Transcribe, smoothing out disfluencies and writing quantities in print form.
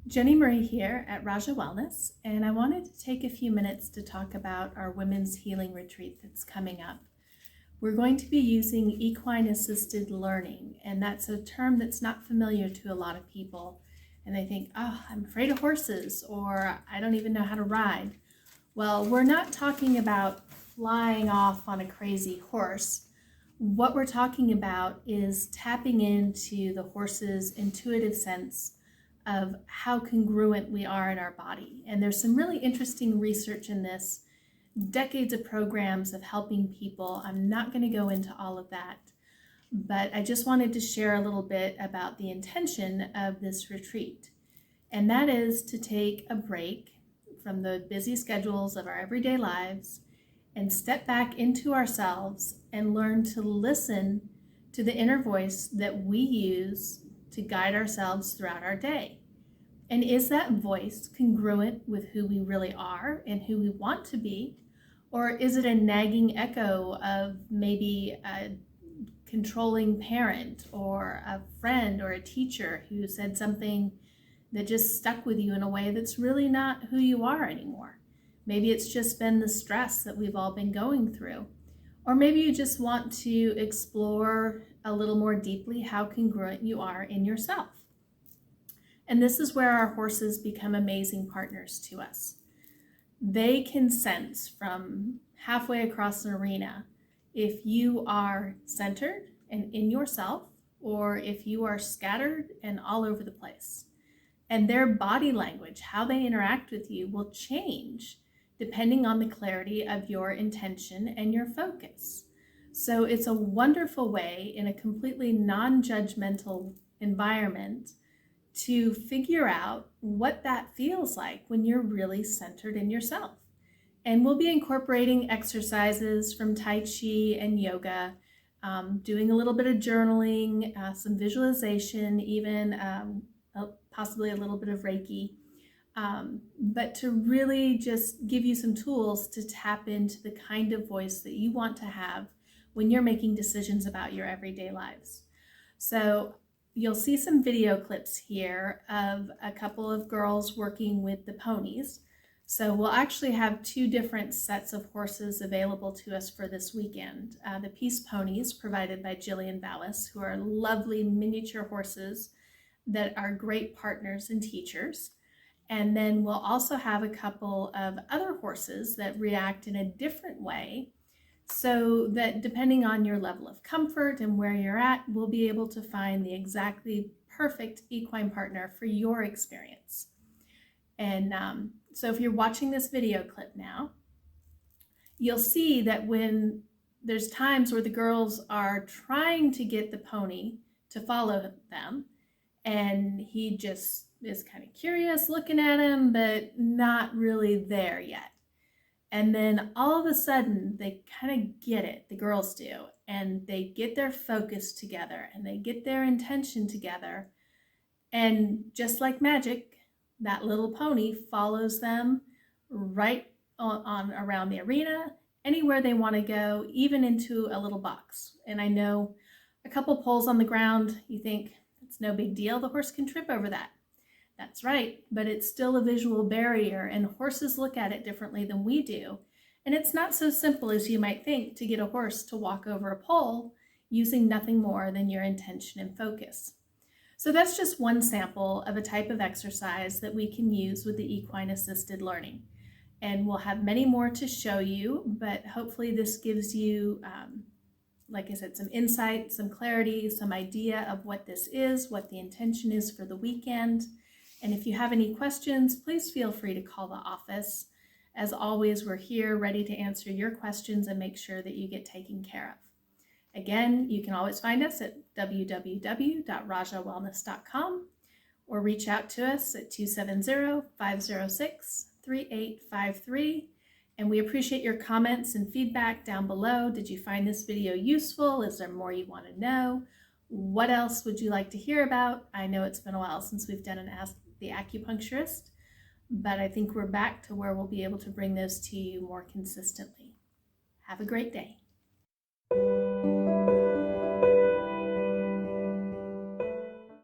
Jenny Marie here at Raja Wellness, and I wanted to take a few minutes to talk about our Women's Healing Retreat that's coming up. We're going to be using equine assisted learning, and that's a term that's not familiar to a lot of people. And they think, oh, I'm afraid of horses, or I don't even know how to ride. Well, we're not talking about flying off on a crazy horse. What we're talking about is tapping into the horse's intuitive sense of how congruent we are in our body. And there's some really interesting research in this, decades of programs of helping people. I'm not going to go into all of that, but I just wanted to share a little bit about the intention of this retreat. And that is to take a break from the busy schedules of our everyday lives and step back into ourselves and learn to listen to the inner voice that we use to guide ourselves throughout our day. And is that voice congruent with who we really are and who we want to be? Or is it a nagging echo of maybe a controlling parent or a friend or a teacher who said something that just stuck with you in a way that's really not who you are anymore? Maybe it's just been the stress that we've all been going through. Or maybe you just want to explore a little more deeply how congruent you are in yourself. And this is where our horses become amazing partners to us. They can sense from halfway across an arena if you are centered and in yourself, or if you are scattered and all over the place. And their body language, how they interact with you, will change depending on the clarity of your intention and your focus. So it's a wonderful way in a completely non-judgmental environment to figure out what that feels like when you're really centered in yourself. And we'll be incorporating exercises from Tai Chi and yoga, doing a little bit of journaling, some visualization, even possibly a little bit of Reiki, but to really just give you some tools to tap into the kind of voice that you want to have when you're making decisions about your everyday lives. So you'll see some video clips here of a couple of girls working with the ponies. So we'll actually have two different sets of horses available to us for this weekend. The Peace Ponies, provided by Jillian Ballas, who are lovely miniature horses that are great partners and teachers. And then we'll also have a couple of other horses that react in a different way, so that depending on your level of comfort and where you're at, we'll be able to find the exactly perfect equine partner for your experience. And so if you're watching this video clip now, you'll see that when there's times where the girls are trying to get the pony to follow them, and he just is kind of curious looking at him, but not really there yet. And then all of a sudden they kind of get it, the girls do, and they get their focus together and they get their intention together. And just like magic, that little pony follows them right on around the arena, anywhere they want to go, even into a little box. And I know a couple poles on the ground, you think it's no big deal, the horse can trip over that. That's right, but it's still a visual barrier, and horses look at it differently than we do. And it's not so simple as you might think to get a horse to walk over a pole using nothing more than your intention and focus. So that's just one sample of a type of exercise that we can use with the equine assisted learning. And we'll have many more to show you, but hopefully this gives you, like I said, some insight, some clarity, some idea of what this is, what the intention is for the weekend. And if you have any questions, please feel free to call the office. As always, we're here ready to answer your questions and make sure that you get taken care of. Again, you can always find us at www.rajawellness.com or reach out to us at 270-506-3853. And we appreciate your comments and feedback down below. Did you find this video useful? Is there more you want to know? What else would you like to hear about? I know it's been a while since we've done an Ask the Acupuncturist, but I think we're back to where we'll be able to bring those to you more consistently. Have a great day.